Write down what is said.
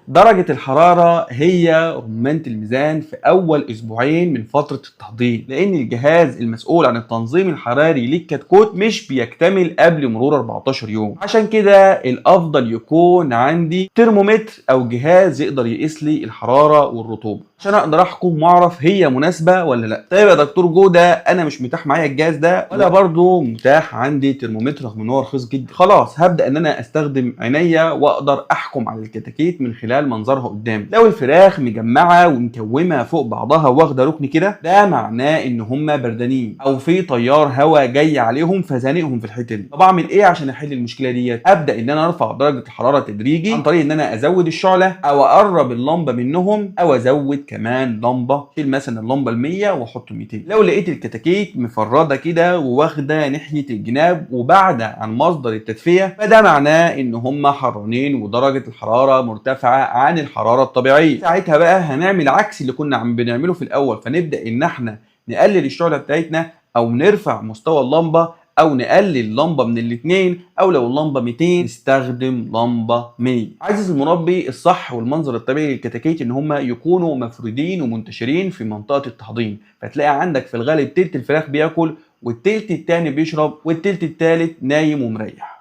درجة الحرارة هي رمانة الميزان في أول أسبوعين من فترة التحضير، لأن الجهاز المسؤول عن التنظيم الحراري للكتكوت مش بيكتمل قبل مرور 14 يوم. عشان كده الأفضل يكون عندي ترمومتر أو جهاز يقدر يقيس لي الحرارة والرطوبة عشان أقدر أحكم وأعرف هي مناسبة ولا لأ. طيب يا دكتور جودة، أنا مش متاح معايا الجهاز ده ولا برضه متاح عندي ترمومتر رغم إن هو رخيص جدا. خلاص هبدأ إن أنا أستخدم عينيا وأقدر أحكم على الكتاكيت من خلال منظرها قدامي. لو الفراخ مجمعه ومكومه فوق بعضها واخده ركن كده، ده معناه ان هم بردانين او في تيار هواء جاي عليهم فزانقهم في الحته دي. طب اعمل ايه عشان احل المشكله ديت؟ ابدا ان انا ارفع درجه الحراره تدريجي عن طريق ان انا ازود الشعله او اقرب اللمبه منهم او ازود كمان لمبه. شيل مثلا اللمبه ال 100 واحط 200. لو لقيت الكتاكيت مفرده كده وواخده ناحيه الجناب وبعد عن مصدر التدفئه، فده معناه ان هم حرانين ودرجه الحراره مرتفعه عن الحراره الطبيعيه. ساعتها بقى هنعمل عكس اللي كنا بنعمله في الاول، فنبدا ان احنا نقلل الشعله بتاعتنا او نرفع مستوى اللمبه او نقلل لمبه من الاثنين، او لو اللمبه 200 نستخدم لمبه 100. عزيزي المربي، الصح والمنظر الطبيعي للكتاكيت ان هم يكونوا مفرودين ومنتشرين في منطقه التحضير، فتلاقي عندك في الغالب تلت الفراخ بياكل والتلت التاني بيشرب والتلت التالت نايم ومريح.